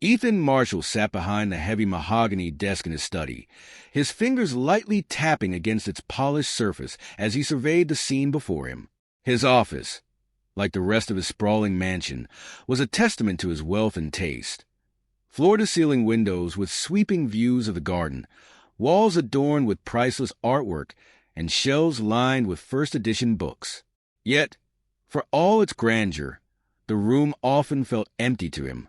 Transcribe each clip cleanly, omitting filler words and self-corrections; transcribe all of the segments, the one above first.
Ethan Marshall sat behind the heavy mahogany desk in his study, his fingers lightly tapping against its polished surface as he surveyed the scene before him. His office, like the rest of his sprawling mansion, was a testament to his wealth and taste. Floor-to-ceiling windows with sweeping views of the garden, walls adorned with priceless artwork, and shelves lined with first-edition books. Yet, for all its grandeur, the room often felt empty to him.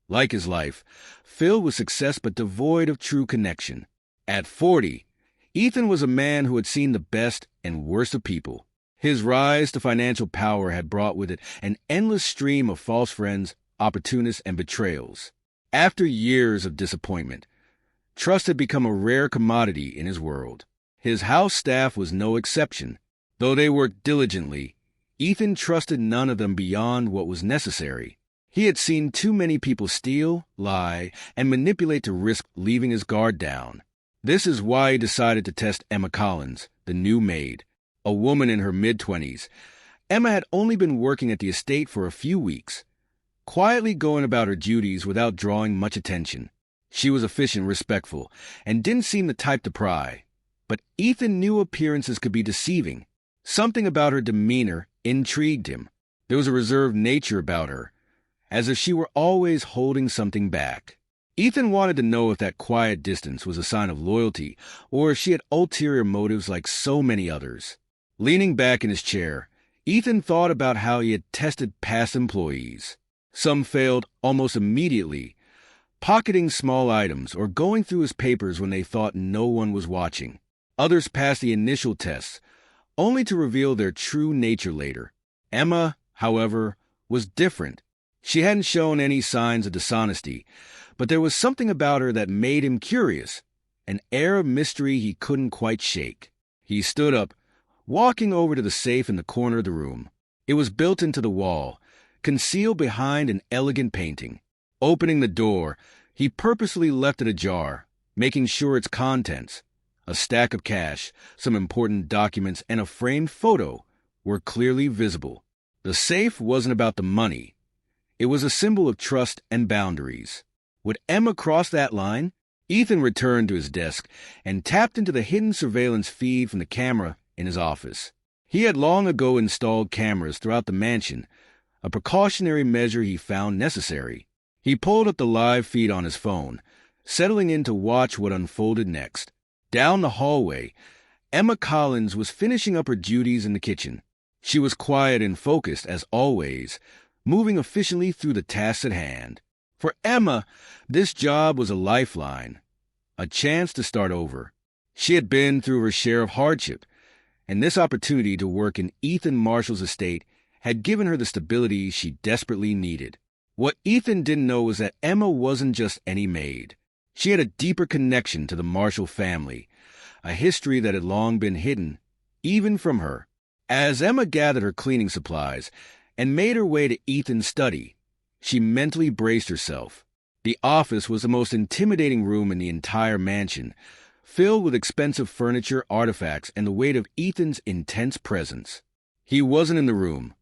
Like his life, filled with success but devoid of true connection. At 40, Ethan was a man who had seen the best and worst of people. His rise to financial power had brought with it an endless stream of false friends, opportunists, and betrayals. After years of disappointment, trust had become a rare commodity in his world. His house staff was no exception. Though they worked diligently, Ethan trusted none of them beyond what was necessary. He had seen too many people steal, lie, and manipulate to risk leaving his guard down. This is why he decided to test Emma Collins, the new maid, a woman in her mid-20s. Emma had only been working at the estate for a few weeks, quietly going about her duties without drawing much attention. She was efficient, respectful, and didn't seem the type to pry. But Ethan knew appearances could be deceiving. Something about her demeanor intrigued him. There was a reserved nature about her, as if she were always holding something back. Ethan wanted to know if that quiet distance was a sign of loyalty, or if she had ulterior motives like so many others. Leaning back in his chair, Ethan thought about how he had tested past employees. Some failed almost immediately, pocketing small items or going through his papers when they thought no one was watching. Others passed the initial tests, only to reveal their true nature later. Emma, however, was different. She hadn't shown any signs of dishonesty, but there was something about her that made him curious, an air of mystery he couldn't quite shake. He stood up, walking over to the safe in the corner of the room. It was built into the wall, concealed behind an elegant painting. Opening the door, he purposely left it ajar, making sure its contents, a stack of cash, some important documents, and a framed photo, were clearly visible. The safe wasn't about the money. It was a symbol of trust and boundaries. Would Emma cross that line? Ethan returned to his desk and tapped into the hidden surveillance feed from the camera in his office. He had long ago installed cameras throughout the mansion, a precautionary measure he found necessary. He pulled up the live feed on his phone, settling in to watch what unfolded next. Down the hallway, Emma Collins was finishing up her duties in the kitchen. She was quiet and focused, as always, moving efficiently through the tasks at hand. For Emma, this job was a lifeline, a chance to start over. She had been through her share of hardship, and this opportunity to work in Ethan Marshall's estate had given her the stability she desperately needed. What Ethan didn't know was that Emma wasn't just any maid. She had a deeper connection to the Marshall family, a history that had long been hidden, even from her. As Emma gathered her cleaning supplies and made her way to Ethan's study, she mentally braced herself. The office was the most intimidating room in the entire mansion, filled with expensive furniture, artifacts, and the weight of Ethan's intense presence. He wasn't in the room,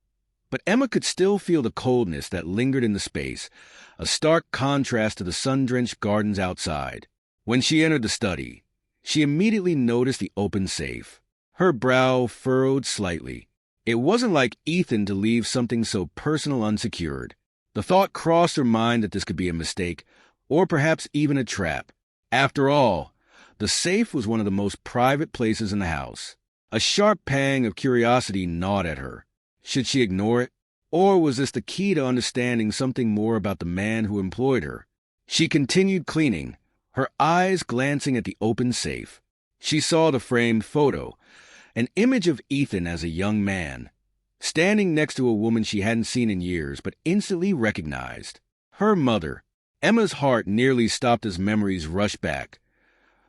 but Emma could still feel the coldness that lingered in the space, a stark contrast to the sun-drenched gardens outside. When she entered the study, she immediately noticed the open safe. Her brow furrowed slightly. It wasn't like Ethan to leave something so personal unsecured. The thought crossed her mind that this could be a mistake, or perhaps even a trap. After all, the safe was one of the most private places in the house. A sharp pang of curiosity gnawed at her. Should she ignore it? Or was this the key to understanding something more about the man who employed her? She continued cleaning, her eyes glancing at the open safe. She saw the framed photo, an image of Ethan as a young man, standing next to a woman she hadn't seen in years but instantly recognized. Her mother. Emma's heart nearly stopped as memories rushed back.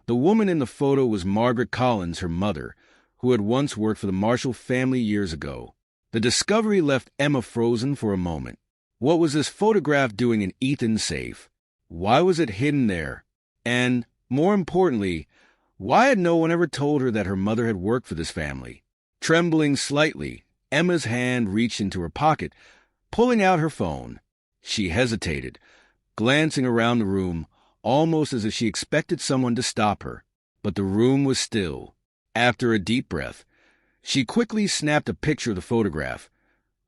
The woman in the photo was Margaret Collins, her mother, who had once worked for the Marshall family years ago. The discovery left Emma frozen for a moment. What was this photograph doing in Ethan's safe? Why was it hidden there? And, more importantly, why had no one ever told her that her mother had worked for this family? Trembling slightly, Emma's hand reached into her pocket, pulling out her phone. She hesitated, glancing around the room, almost as if she expected someone to stop her. But the room was still. After a deep breath, she quickly snapped a picture of the photograph,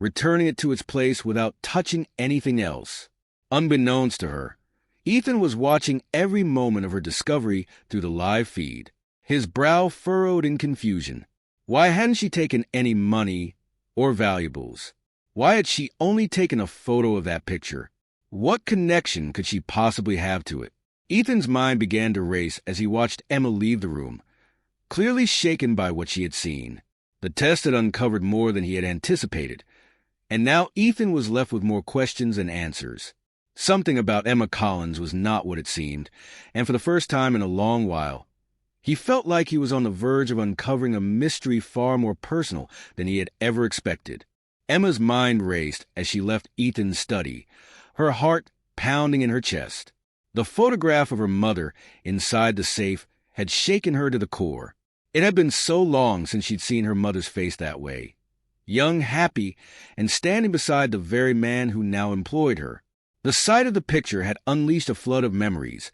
returning it to its place without touching anything else. Unbeknownst to her, Ethan was watching every moment of her discovery through the live feed, his brow furrowed in confusion. Why hadn't she taken any money or valuables? Why had she only taken a photo of that picture? What connection could she possibly have to it? Ethan's mind began to race as he watched Emma leave the room, clearly shaken by what she had seen. The test had uncovered more than he had anticipated, and now Ethan was left with more questions than answers. Something about Emma Collins was not what it seemed, and for the first time in a long while, he felt like he was on the verge of uncovering a mystery far more personal than he had ever expected. Emma's mind raced as she left Ethan's study, her heart pounding in her chest. The photograph of her mother inside the safe had shaken her to the core. It had been so long since she'd seen her mother's face that way, young, happy, and standing beside the very man who now employed her. The sight of the picture had unleashed a flood of memories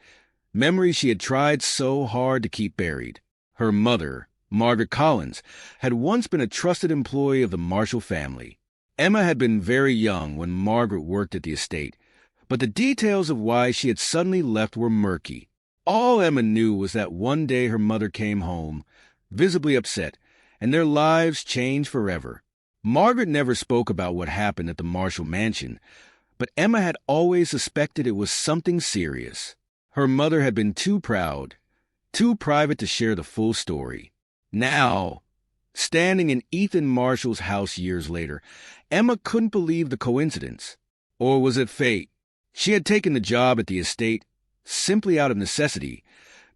she had tried so hard to keep buried. Her mother, Margaret Collins, had once been a trusted employee of the Marshall family. Emma had been very young when Margaret worked at the estate, but the details of why she had suddenly left were murky. All Emma knew was that one day her mother came home, visibly upset, and their lives changed forever. Margaret never spoke about what happened at the Marshall mansion, but Emma had always suspected it was something serious. Her mother had been too proud, too private to share the full story. Now, standing in Ethan Marshall's house years later, Emma couldn't believe the coincidence. Or was it fate? She had taken the job at the estate simply out of necessity,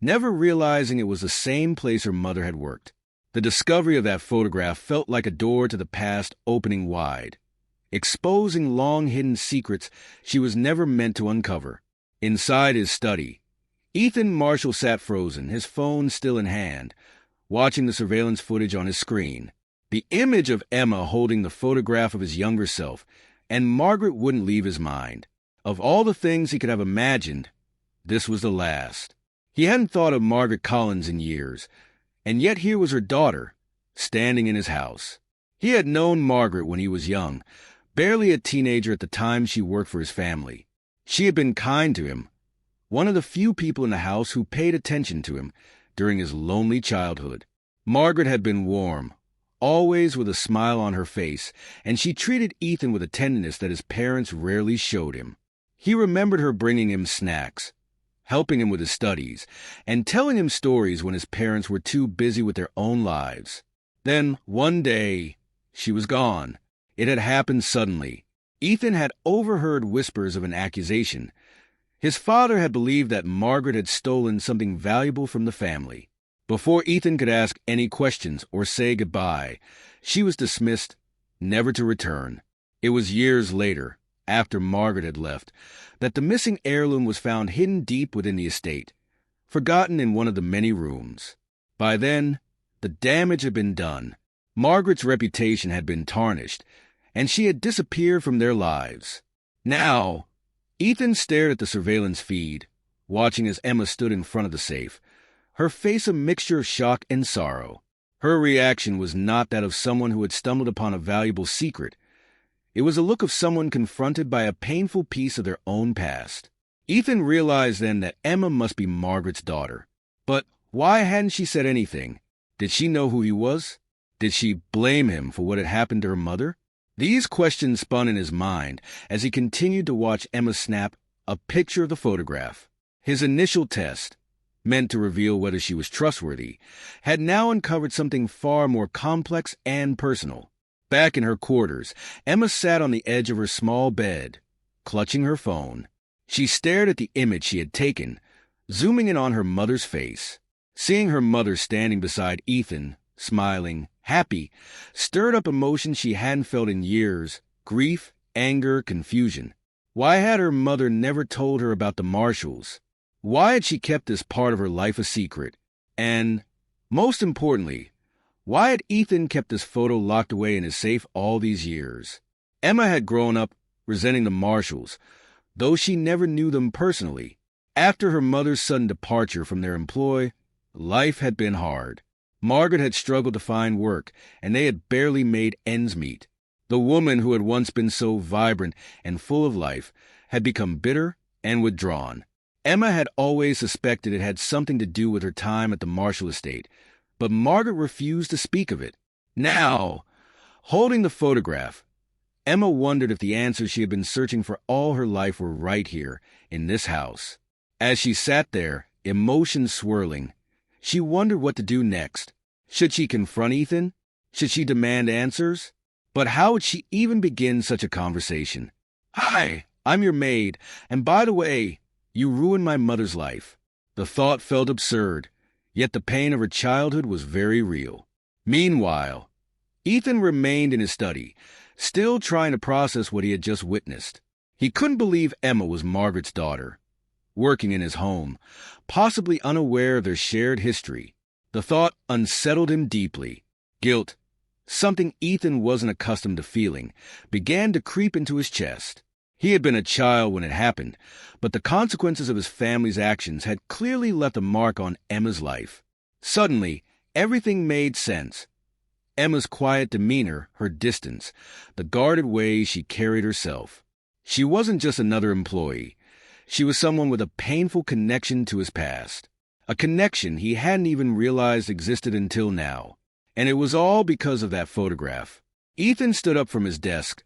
never realizing it was the same place her mother had worked. The discovery of that photograph felt like a door to the past opening wide, exposing long-hidden secrets she was never meant to uncover. Inside his study, Ethan Marshall sat frozen, his phone still in hand, watching the surveillance footage on his screen. The image of Emma holding the photograph of his younger self, and Margaret wouldn't leave his mind. Of all the things he could have imagined, this was the last. He hadn't thought of Margaret Collins in years, and yet here was her daughter, standing in his house. He had known Margaret when he was young, barely a teenager at the time she worked for his family. She had been kind to him, one of the few people in the house who paid attention to him during his lonely childhood. Margaret had been warm, always with a smile on her face, and she treated Ethan with a tenderness that his parents rarely showed him. He remembered her bringing him snacks, helping him with his studies, and telling him stories when his parents were too busy with their own lives. Then, one day, she was gone. It had happened suddenly. Ethan had overheard whispers of an accusation. His father had believed that Margaret had stolen something valuable from the family. Before Ethan could ask any questions or say goodbye, she was dismissed, never to return. It was years later, after Margaret had left, that the missing heirloom was found hidden deep within the estate, forgotten in one of the many rooms. By then, the damage had been done. Margaret's reputation had been tarnished, and she had disappeared from their lives. Now, Ethan stared at the surveillance feed, watching as Emma stood in front of the safe, her face a mixture of shock and sorrow. Her reaction was not that of someone who had stumbled upon a valuable secret. It was a look of someone confronted by a painful piece of their own past. Ethan realized then that Emma must be Margaret's daughter. But why hadn't she said anything? Did she know who he was? Did she blame him for what had happened to her mother? These questions spun in his mind as he continued to watch Emma snap a picture of the photograph. His initial test, meant to reveal whether she was trustworthy, had now uncovered something far more complex and personal. Back in her quarters, Emma sat on the edge of her small bed, clutching her phone. She stared at the image she had taken, zooming in on her mother's face. Seeing her mother standing beside Ethan, smiling, happy, stirred up emotions she hadn't felt in years: grief, anger, confusion. Why had her mother never told her about the Marshalls? Why had she kept this part of her life a secret? And, most importantly, why had Ethan kept this photo locked away in his safe all these years? Emma had grown up resenting the Marshalls, though she never knew them personally. After her mother's sudden departure from their employ, life had been hard. Margaret had struggled to find work, and they had barely made ends meet. The woman who had once been so vibrant and full of life had become bitter and withdrawn. Emma had always suspected it had something to do with her time at the Marshall estate, but Margaret refused to speak of it. Now, holding the photograph, Emma wondered if the answers she had been searching for all her life were right here, in this house. As she sat there, emotions swirling, she wondered what to do next. Should she confront Ethan? Should she demand answers? But how would she even begin such a conversation? "Hi, I'm your maid, and by the way, you ruined my mother's life." The thought felt absurd, yet the pain of her childhood was very real. Meanwhile, Ethan remained in his study, still trying to process what he had just witnessed. He couldn't believe Emma was Margaret's daughter, working in his home, possibly unaware of their shared history. The thought unsettled him deeply. Guilt, something Ethan wasn't accustomed to feeling, began to creep into his chest. He had been a child when it happened, but the consequences of his family's actions had clearly left a mark on Emma's life. Suddenly, everything made sense. Emma's quiet demeanor, her distance, the guarded way she carried herself. She wasn't just another employee. She was someone with a painful connection to his past, a connection he hadn't even realized existed until now. And it was all because of that photograph. Ethan stood up from his desk,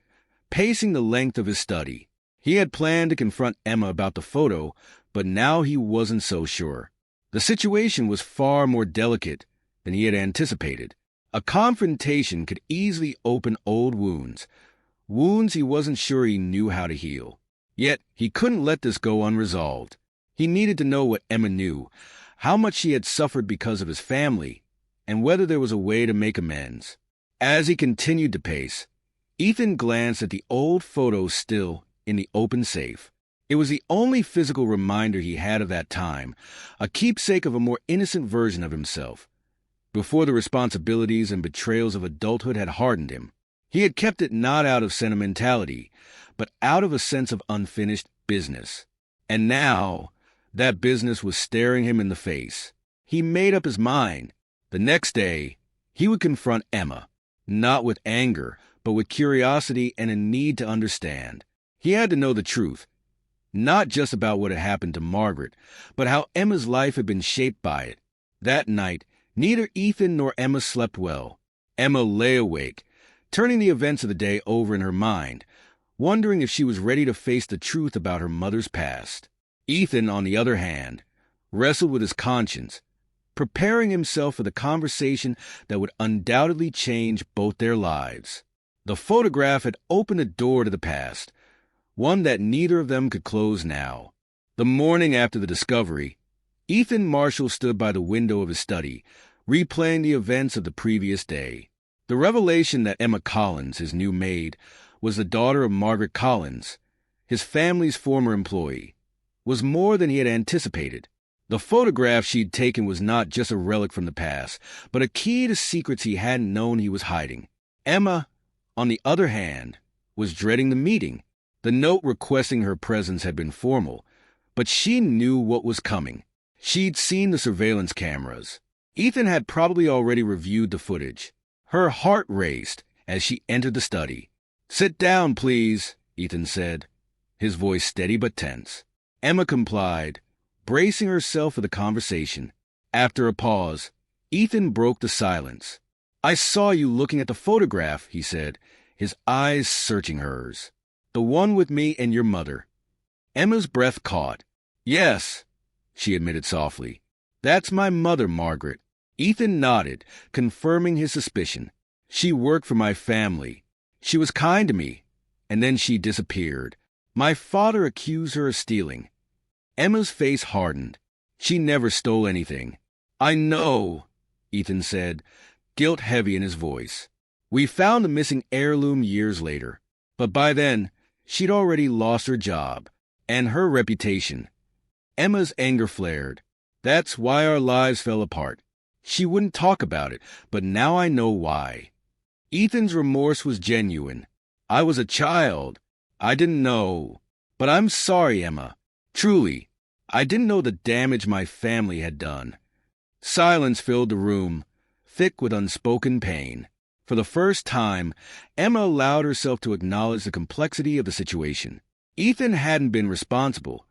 pacing the length of his study. He had planned to confront Emma about the photo, but now he wasn't so sure. The situation was far more delicate than he had anticipated. A confrontation could easily open old wounds, wounds he wasn't sure he knew how to heal. Yet he couldn't let this go unresolved. He needed to know what Emma knew, how much she had suffered because of his family, and whether there was a way to make amends. As he continued to pace, Ethan glanced at the old photo still in the open safe. It was the only physical reminder he had of that time, a keepsake of a more innocent version of himself, before the responsibilities and betrayals of adulthood had hardened him. He had kept it not out of sentimentality, but out of a sense of unfinished business. And now, that business was staring him in the face. He made up his mind. The next day, he would confront Emma, not with anger, but with curiosity and a need to understand. He had to know the truth, not just about what had happened to Margaret, but how Emma's life had been shaped by it. That night, neither Ethan nor Emma slept well. Emma lay awake, turning the events of the day over in her mind, wondering if she was ready to face the truth about her mother's past. Ethan, on the other hand, wrestled with his conscience, preparing himself for the conversation that would undoubtedly change both their lives. The photograph had opened a door to the past, one that neither of them could close now. The morning after the discovery, Ethan Marshall stood by the window of his study, replaying the events of the previous day. The revelation that Emma Collins, his new maid, was the daughter of Margaret Collins, his family's former employee, was more than he had anticipated. The photograph she'd taken was not just a relic from the past, but a key to secrets he hadn't known he was hiding. Emma, on the other hand, was dreading the meeting. The note requesting her presence had been formal, but she knew what was coming. She'd seen the surveillance cameras. Ethan had probably already reviewed the footage. Her heart raced as she entered the study. "Sit down, please," Ethan said, his voice steady but tense. Emma complied, bracing herself for the conversation. After a pause, Ethan broke the silence. "I saw you looking at the photograph," he said, his eyes searching hers. "The one with me and your mother." Emma's breath caught. "Yes," she admitted softly. "That's my mother, Margaret." Ethan nodded, confirming his suspicion. "She worked for my family. She was kind to me, and then she disappeared. My father accused her of stealing." Emma's face hardened. "She never stole anything." "I know," Ethan said, guilt heavy in his voice. "We found the missing heirloom years later, but by then, she'd already lost her job, and her reputation." Emma's anger flared. "That's why our lives fell apart. She wouldn't talk about it, but now I know why." Ethan's remorse was genuine. "I was a child. I didn't know. But I'm sorry, Emma. Truly, I didn't know the damage my family had done. Silence filled the room, thick with unspoken pain. For the first time, Emma allowed herself to acknowledge the complexity of the situation. Ethan hadn't been responsible,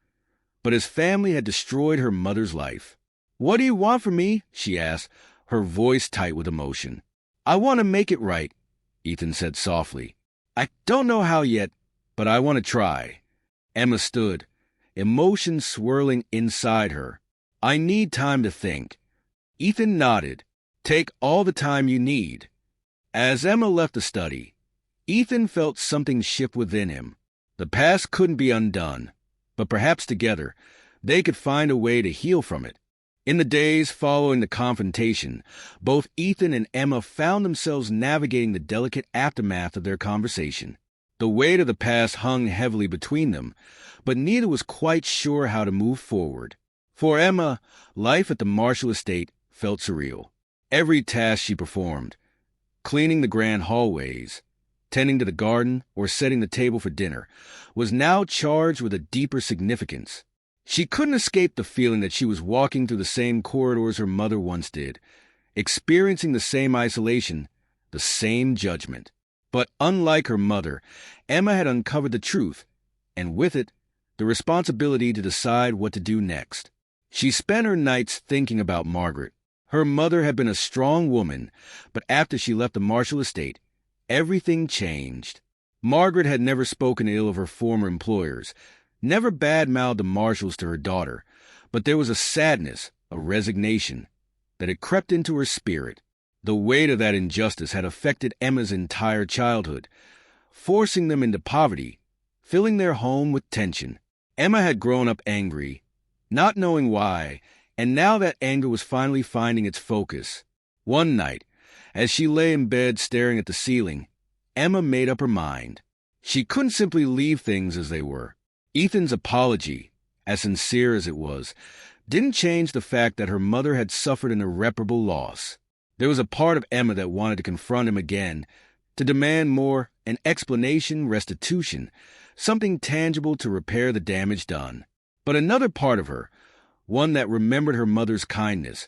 but his family had destroyed her mother's life. "What do you want from me?" she asked, her voice tight with emotion. "I want to make it right," Ethan said softly. "I don't know how yet, but I want to try." Emma stood, emotions swirling inside her. "I need time to think." Ethan nodded. "Take all the time you need." As Emma left the study, Ethan felt something shift within him. The past couldn't be undone, but perhaps together they could find a way to heal from it. In the days following the confrontation, both Ethan and Emma found themselves navigating the delicate aftermath of their conversation. The weight of the past hung heavily between them, but neither was quite sure how to move forward. For Emma, life at the Marshall estate felt surreal. Every task she performed, cleaning the grand hallways, tending to the garden, or setting the table for dinner, was now charged with a deeper significance. She couldn't escape the feeling that she was walking through the same corridors her mother once did, experiencing the same isolation, the same judgment. But unlike her mother, Emma had uncovered the truth, and with it, the responsibility to decide what to do next. She spent her nights thinking about Margaret. Her mother had been a strong woman, but after she left the Marshall estate, everything changed. Margaret had never spoken ill of her former employers, never bad-mouthed the Marshalls to her daughter, but there was a sadness, a resignation, that had crept into her spirit. The weight of that injustice had affected Emma's entire childhood, forcing them into poverty, filling their home with tension. Emma had grown up angry, not knowing why, and now that anger was finally finding its focus. One night, as she lay in bed staring at the ceiling, Emma made up her mind. She couldn't simply leave things as they were. Ethan's apology, as sincere as it was, didn't change the fact that her mother had suffered an irreparable loss. There was a part of Emma that wanted to confront him again, to demand more, an explanation, restitution, something tangible to repair the damage done. But another part of her, one that remembered her mother's kindness,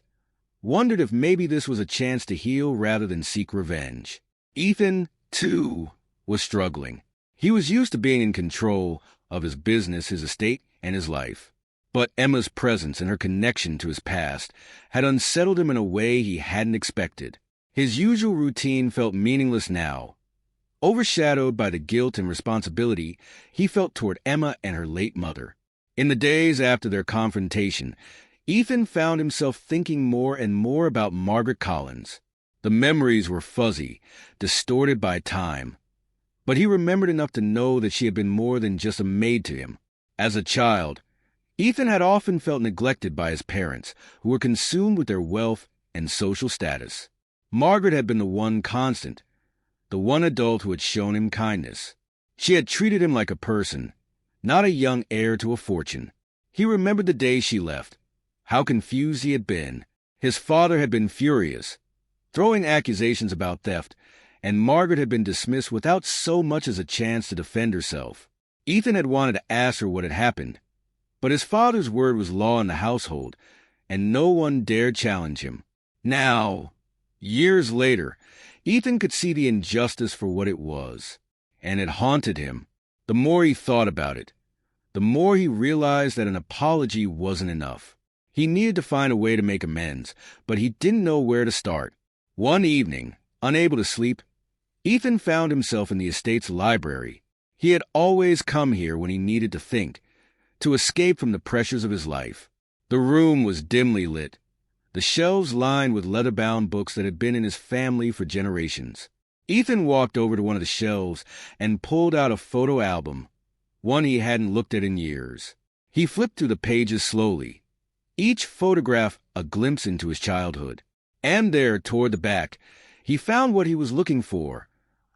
wondered if maybe this was a chance to heal rather than seek revenge. Ethan, too, was struggling. He was used to being in control of his business, his estate, and his life. But Emma's presence and her connection to his past had unsettled him in a way he hadn't expected. His usual routine felt meaningless now. Overshadowed by the guilt and responsibility he felt toward Emma and her late mother. In the days after their confrontation, Ethan found himself thinking more and more about Margaret Collins. The memories were fuzzy, distorted by time, but he remembered enough to know that she had been more than just a maid to him. As a child, Ethan had often felt neglected by his parents, who were consumed with their wealth and social status. Margaret had been the one constant, the one adult who had shown him kindness. She had treated him like a person, not a young heir to a fortune. He remembered the day she left, how confused he had been. His father had been furious, throwing accusations about theft, and Margaret had been dismissed without so much as a chance to defend herself. Ethan had wanted to ask her what had happened, but his father's word was law in the household, and no one dared challenge him. Now, years later, Ethan could see the injustice for what it was, and it haunted him. The more he thought about it, the more he realized that an apology wasn't enough. He needed to find a way to make amends, but he didn't know where to start. One evening, unable to sleep, Ethan found himself in the estate's library. He had always come here when he needed to think, to escape from the pressures of his life. The room was dimly lit, the shelves lined with leather-bound books that had been in his family for generations. Ethan walked over to one of the shelves and pulled out a photo album, one he hadn't looked at in years. He flipped through the pages slowly, each photograph a glimpse into his childhood. And there, toward the back, he found what he was looking for,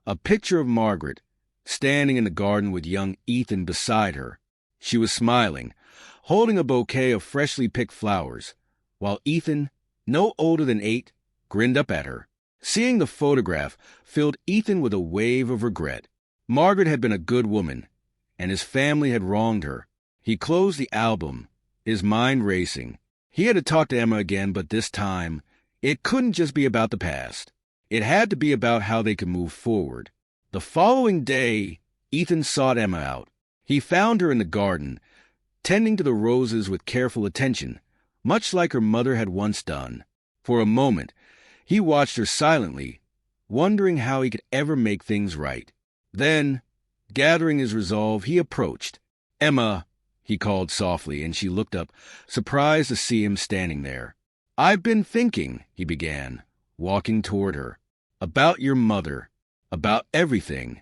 a picture of Margaret, standing in the garden with young Ethan beside her. She was smiling, holding a bouquet of freshly picked flowers, while Ethan, no older than 8, grinned up at her. Seeing the photograph filled Ethan with a wave of regret. Margaret had been a good woman, and his family had wronged her. He closed the album, his mind racing. He had to talk to Emma again, but this time, it couldn't just be about the past. It had to be about how they could move forward. The following day, Ethan sought Emma out. He found her in the garden, tending to the roses with careful attention, much like her mother had once done. For a moment, he watched her silently, wondering how he could ever make things right. Then, gathering his resolve, he approached. "Emma," he called softly, and she looked up, surprised to see him standing there. "I've been thinking," he began, walking toward her, "about your mother, about everything."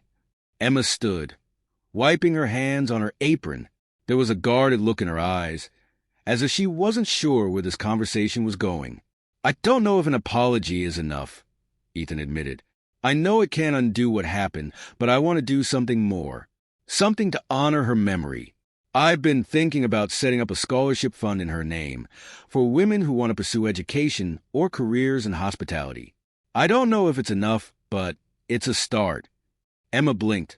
Emma stood, wiping her hands on her apron. There was a guarded look in her eyes, as if she wasn't sure where this conversation was going. "I don't know if an apology is enough," Ethan admitted. "I know it can't undo what happened, but I want to do something more. Something to honor her memory. I've been thinking about setting up a scholarship fund in her name for women who want to pursue education or careers in hospitality. I don't know if it's enough, but it's a start." Emma blinked,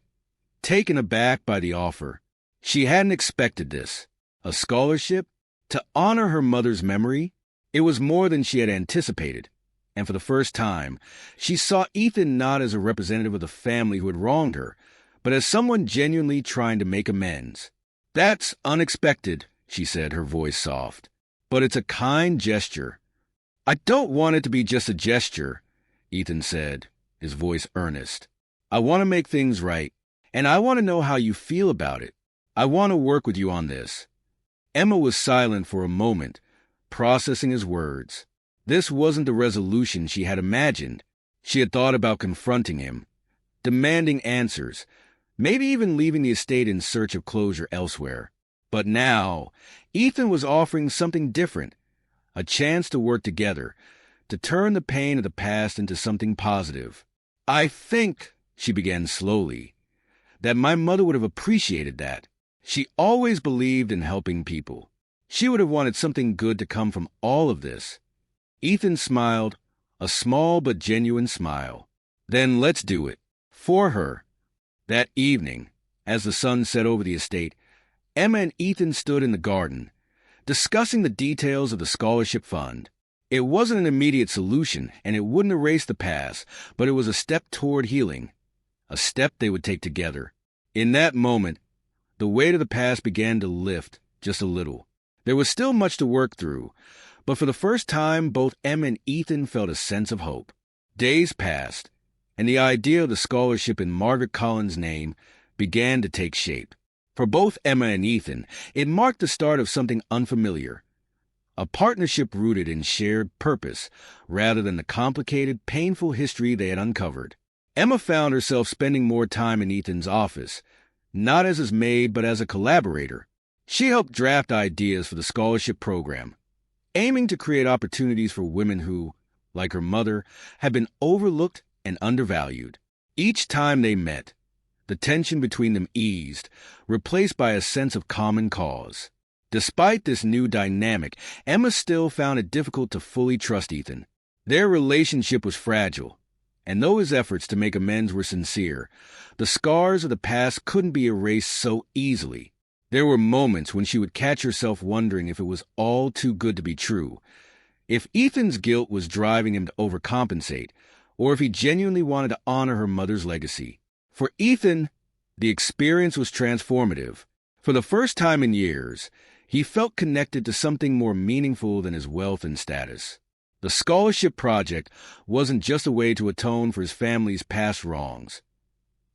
taken aback by the offer. She hadn't expected this. A scholarship? To honor her mother's memory? It was more than she had anticipated, and for the first time, she saw Ethan not as a representative of the family who had wronged her, but as someone genuinely trying to make amends. "That's unexpected," she said, her voice soft. "But it's a kind gesture." "I don't want it to be just a gesture," Ethan said, his voice earnest. "I want to make things right, and I want to know how you feel about it. I want to work with you on this." Emma was silent for a moment, processing his words. This wasn't the resolution she had imagined. She had thought about confronting him, demanding answers, maybe even leaving the estate in search of closure elsewhere. But now, Ethan was offering something different, a chance to work together, to turn the pain of the past into something positive. "I think," she began slowly, "that my mother would have appreciated that. She always believed in helping people. She would have wanted something good to come from all of this." Ethan smiled, a small but genuine smile. "Then let's do it. For her." That evening, as the sun set over the estate, Emma and Ethan stood in the garden, discussing the details of the scholarship fund. It wasn't an immediate solution, and it wouldn't erase the past, but it was a step toward healing, a step they would take together. In that moment, the weight of the past began to lift just a little. There was still much to work through, but for the first time, both Emma and Ethan felt a sense of hope. Days passed, and the idea of the scholarship in Margaret Collins' name began to take shape. For both Emma and Ethan, it marked the start of something unfamiliar, a partnership rooted in shared purpose rather than the complicated, painful history they had uncovered. Emma found herself spending more time in Ethan's office, not as his maid but as a collaborator. She helped draft ideas for the scholarship program, aiming to create opportunities for women who, like her mother, had been overlooked and undervalued. Each time they met, the tension between them eased, replaced by a sense of common cause. Despite this new dynamic, Emma still found it difficult to fully trust Ethan. Their relationship was fragile, and though his efforts to make amends were sincere, the scars of the past couldn't be erased so easily. There were moments when she would catch herself wondering if it was all too good to be true, if Ethan's guilt was driving him to overcompensate, or if he genuinely wanted to honor her mother's legacy. For Ethan, the experience was transformative. For the first time in years, he felt connected to something more meaningful than his wealth and status. The scholarship project wasn't just a way to atone for his family's past wrongs.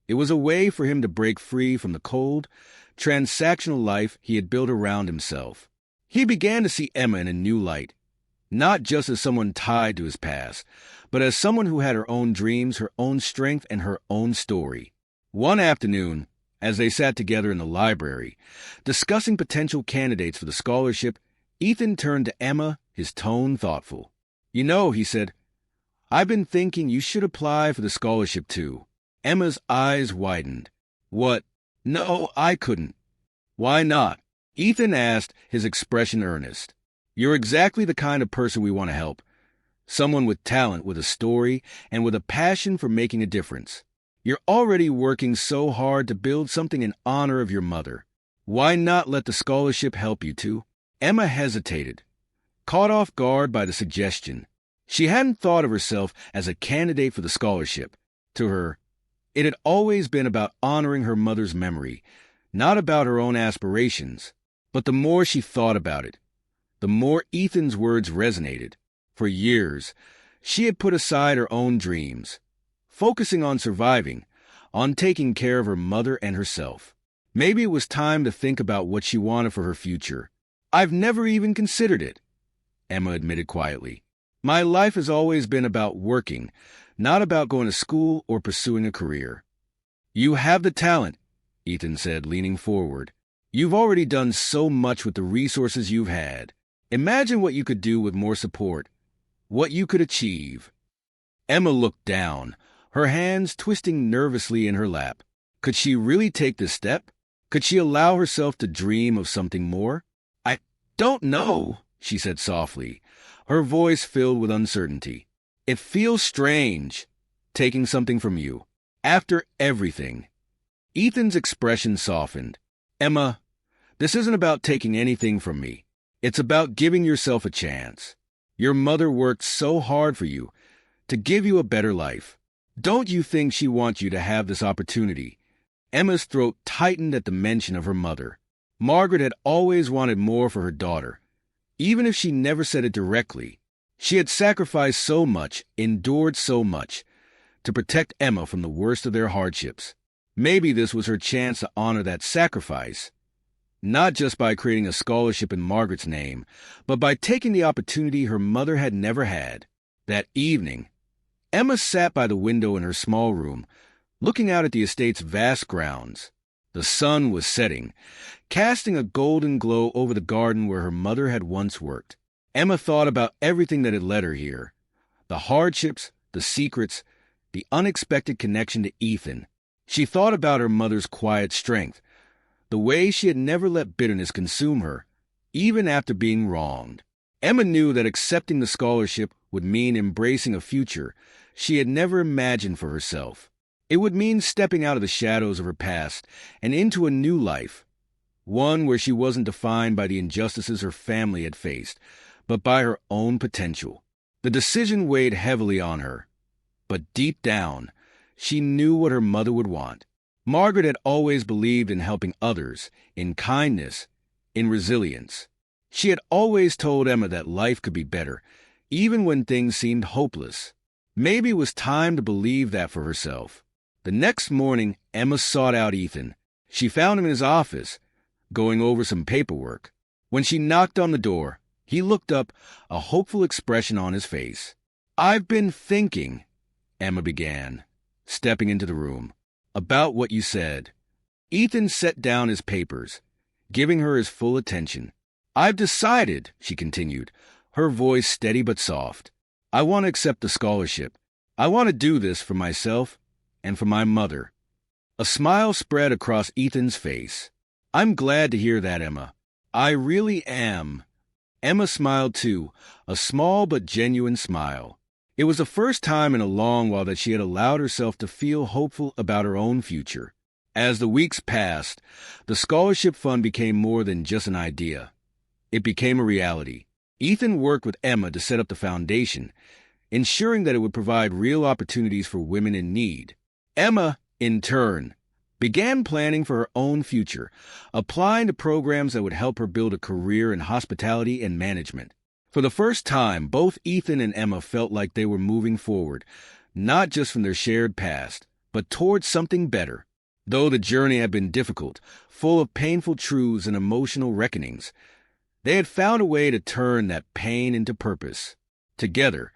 It was a way for him to break free from the cold, transactional life he had built around himself. He began to see Emma in a new light, not just as someone tied to his past, but as someone who had her own dreams, her own strength, and her own story. One afternoon, as they sat together in the library, discussing potential candidates for the scholarship, Ethan turned to Emma, his tone thoughtful. "You know," he said, "I've been thinking you should apply for the scholarship too." Emma's eyes widened. "What? No, I couldn't." "Why not?" Ethan asked, his expression earnest. "You're exactly the kind of person we want to help. Someone with talent, with a story, and with a passion for making a difference." You're already working so hard to build something in honor of your mother. Why not let the scholarship help you to? Emma hesitated, caught off guard by the suggestion. She hadn't thought of herself as a candidate for the scholarship. To her, it had always been about honoring her mother's memory, not about her own aspirations. But the more she thought about it, the more Ethan's words resonated. For years, she had put aside her own dreams, focusing on surviving, on taking care of her mother and herself. Maybe it was time to think about what she wanted for her future. I've never even considered it, Emma admitted quietly. My life has always been about working, not about going to school or pursuing a career. You have the talent, Ethan said, leaning forward. You've already done so much with the resources you've had. Imagine what you could do with more support, what you could achieve. Emma looked down, her hands twisting nervously in her lap. Could she really take this step? Could she allow herself to dream of something more? I don't know, she said softly, her voice filled with uncertainty. It feels strange, taking something from you. After everything. Ethan's expression softened. Emma, this isn't about taking anything from me. It's about giving yourself a chance. Your mother worked so hard for you, to give you a better life. Don't you think she wants you to have this opportunity? Emma's throat tightened at the mention of her mother. Margaret had always wanted more for her daughter, even if she never said it directly. She had sacrificed so much, endured so much, to protect Emma from the worst of their hardships. Maybe this was her chance to honor that sacrifice, not just by creating a scholarship in Margaret's name, but by taking the opportunity her mother had never had. That evening, Emma sat by the window in her small room, looking out at the estate's vast grounds. The sun was setting, casting a golden glow over the garden where her mother had once worked. Emma thought about everything that had led her here, the hardships, the secrets, the unexpected connection to Ethan. She thought about her mother's quiet strength, the way she had never let bitterness consume her, even after being wronged. Emma knew that accepting the scholarship would mean embracing a future she had never imagined for herself. It would mean stepping out of the shadows of her past and into a new life, one where she wasn't defined by the injustices her family had faced, but by her own potential. The decision weighed heavily on her, but deep down, she knew what her mother would want. Margaret had always believed in helping others, in kindness, in resilience. She had always told Emma that life could be better, even when things seemed hopeless. Maybe it was time to believe that for herself. The next morning, Emma sought out Ethan. She found him in his office, going over some paperwork. When she knocked on the door, he looked up, a hopeful expression on his face. "I've been thinking," Emma began, stepping into the room, "about what you said." Ethan set down his papers, giving her his full attention. "I've decided," she continued, her voice steady but soft. "I want to accept the scholarship. I want to do this for myself and for my mother." A smile spread across Ethan's face. "I'm glad to hear that, Emma. I really am." Emma smiled too, a small but genuine smile. It was the first time in a long while that she had allowed herself to feel hopeful about her own future. As the weeks passed, the scholarship fund became more than just an idea. It became a reality. Ethan worked with Emma to set up the foundation, ensuring that it would provide real opportunities for women in need. Emma, in turn, began planning for her own future, applying to programs that would help her build a career in hospitality and management. For the first time, both Ethan and Emma felt like they were moving forward, not just from their shared past, but towards something better. Though the journey had been difficult, full of painful truths and emotional reckonings, they had found a way to turn that pain into purpose. Together,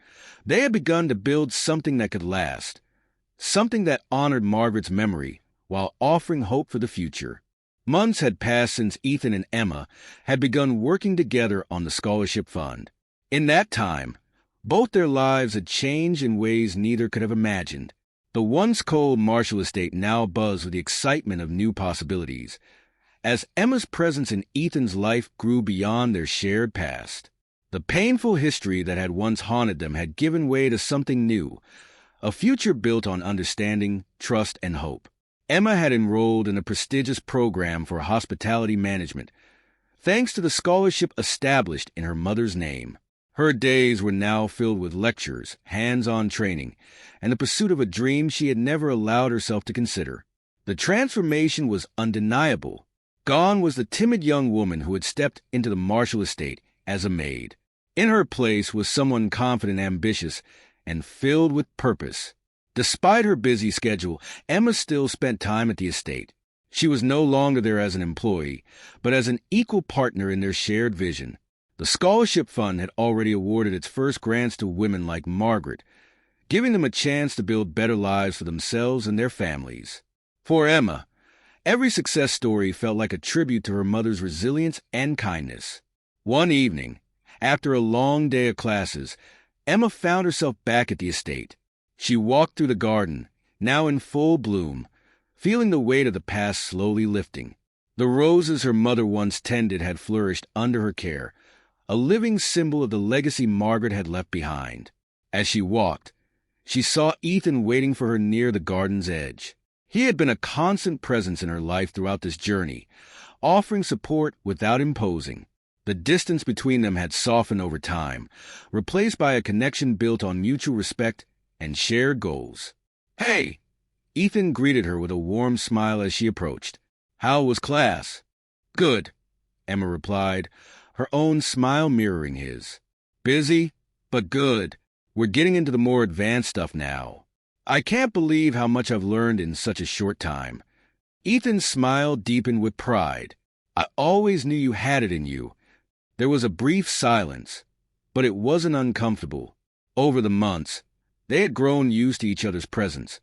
they had begun to build something that could last, something that honored Margaret's memory while offering hope for the future. Months had passed since Ethan and Emma had begun working together on the scholarship fund. In that time, both their lives had changed in ways neither could have imagined. The once cold Marshall estate now buzzed with the excitement of new possibilities, as Emma's presence in Ethan's life grew beyond their shared past. The painful history that had once haunted them had given way to something new, a future built on understanding, trust, and hope. Emma had enrolled in a prestigious program for hospitality management, thanks to the scholarship established in her mother's name. Her days were now filled with lectures, hands-on training, and the pursuit of a dream she had never allowed herself to consider. The transformation was undeniable. Gone was the timid young woman who had stepped into the Marshall estate as a maid. In her place was someone confident, ambitious, and filled with purpose. Despite her busy schedule, Emma still spent time at the estate. She was no longer there as an employee, but as an equal partner in their shared vision. The scholarship fund had already awarded its first grants to women like Margaret, giving them a chance to build better lives for themselves and their families. For Emma, every success story felt like a tribute to her mother's resilience and kindness. One evening, after a long day of classes, Emma found herself back at the estate. She walked through the garden, now in full bloom, feeling the weight of the past slowly lifting. The roses her mother once tended had flourished under her care, a living symbol of the legacy Margaret had left behind. As she walked, she saw Ethan waiting for her near the garden's edge. He had been a constant presence in her life throughout this journey, offering support without imposing. The distance between them had softened over time, replaced by a connection built on mutual respect and shared goals. "Hey!" Ethan greeted her with a warm smile as she approached. "How was class?" "Good," Emma replied, her own smile mirroring his. "Busy, but good. We're getting into the more advanced stuff now. I can't believe how much I've learned in such a short time." Ethan's smile deepened with pride. "I always knew you had it in you." There was a brief silence, but it wasn't uncomfortable. Over the months, they had grown used to each other's presence,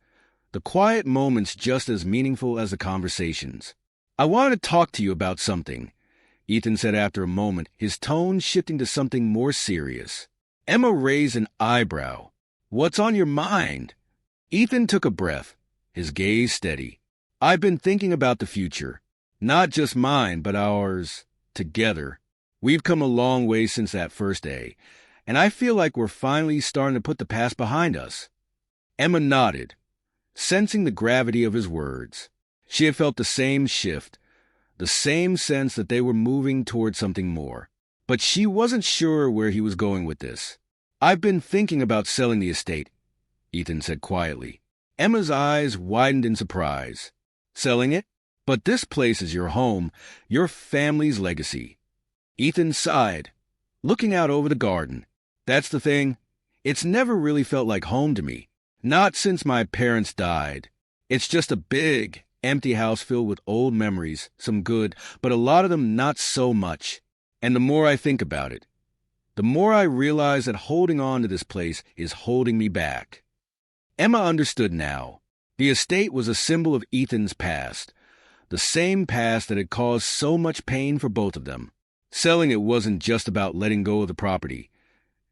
the quiet moments just as meaningful as the conversations. "I wanted to talk to you about something," Ethan said after a moment, his tone shifting to something more serious. Emma raised an eyebrow. "What's on your mind?" Ethan took a breath, his gaze steady. "I've been thinking about the future. Not just mine, but ours, together. We've come a long way since that first day, and I feel like we're finally starting to put the past behind us." Emma nodded, sensing the gravity of his words. She had felt the same shift, the same sense that they were moving toward something more. But she wasn't sure where he was going with this. "I've been thinking about selling the estate," Ethan said quietly. Emma's eyes widened in surprise. "Selling it? But this place is your home, your family's legacy." Ethan sighed, looking out over the garden. "That's the thing. It's never really felt like home to me. Not since my parents died. It's just a big, empty house filled with old memories, some good, but a lot of them not so much. And the more I think about it, the more I realize that holding on to this place is holding me back." Emma understood now. The estate was a symbol of Ethan's past, the same past that had caused so much pain for both of them. Selling it wasn't just about letting go of the property.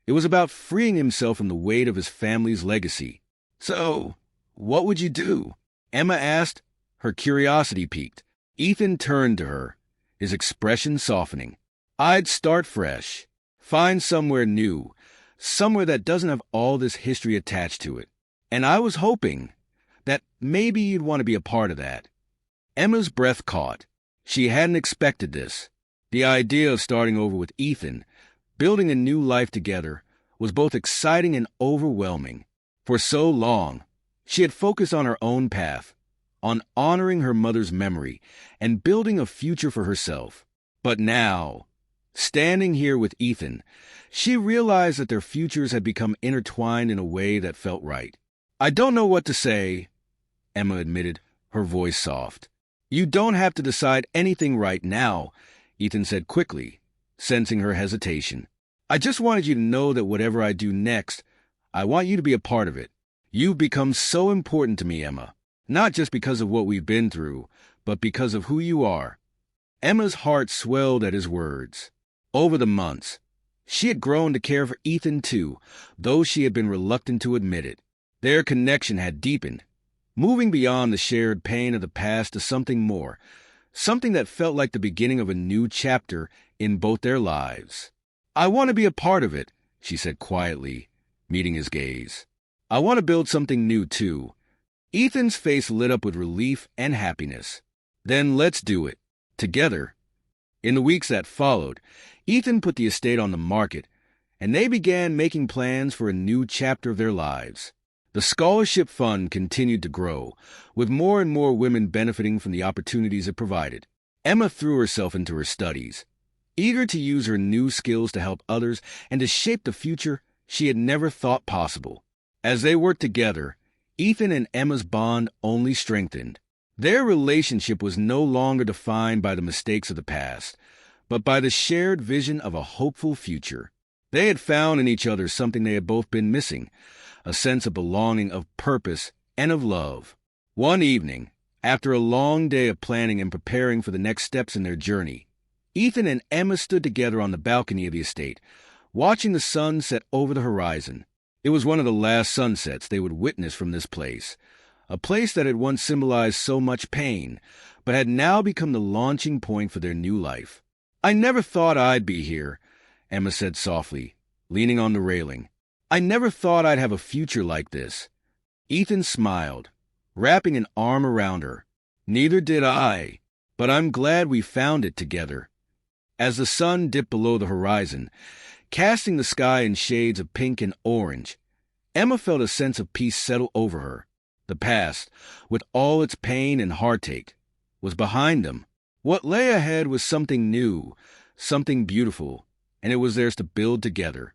It was about freeing himself from the weight of his family's legacy. "So, what would you do?" Emma asked, her curiosity piqued. Ethan turned to her, his expression softening. "I'd start fresh. Find somewhere new, somewhere that doesn't have all this history attached to it. And I was hoping that maybe you'd want to be a part of that." Emma's breath caught. She hadn't expected this. The idea of starting over with Ethan, building a new life together, was both exciting and overwhelming. For so long, she had focused on her own path, on honoring her mother's memory and building a future for herself. But now, standing here with Ethan, she realized that their futures had become intertwined in a way that felt right. "I don't know what to say," Emma admitted, her voice soft. "You don't have to decide anything right now," Ethan said quickly, sensing her hesitation. "I just wanted you to know that whatever I do next, I want you to be a part of it. You've become so important to me, Emma, not just because of what we've been through, but because of who you are." Emma's heart swelled at his words. Over the months, she had grown to care for Ethan too, though she had been reluctant to admit it. Their connection had deepened, moving beyond the shared pain of the past to something more, something that felt like the beginning of a new chapter in both their lives. "I want to be a part of it," she said quietly, meeting his gaze. I want to build something new, too. Ethan's face lit up with relief and happiness. Then let's do it. Together. In the weeks that followed, Ethan put the estate on the market, and they began making plans for a new chapter of their lives. The scholarship fund continued to grow, with more and more women benefiting from the opportunities it provided. Emma threw herself into her studies, eager to use her new skills to help others and to shape the future she had never thought possible. As they worked together, Ethan and Emma's bond only strengthened. Their relationship was no longer defined by the mistakes of the past, but by the shared vision of a hopeful future. They had found in each other something they had both been missing, a sense of belonging, of purpose, and of love. One evening, after a long day of planning and preparing for the next steps in their journey, Ethan and Emma stood together on the balcony of the estate, watching the sun set over the horizon. It was one of the last sunsets they would witness from this place, a place that had once symbolized so much pain, but had now become the launching point for their new life. "I never thought I'd be here," Emma said softly, leaning on the railing. "I never thought I'd have a future like this." Ethan smiled, wrapping an arm around her. "Neither did I, but I'm glad we found it together." As the sun dipped below the horizon, casting the sky in shades of pink and orange, Emma felt a sense of peace settle over her. The past, with all its pain and heartache, was behind them. What lay ahead was something new, something beautiful, and it was theirs to build together.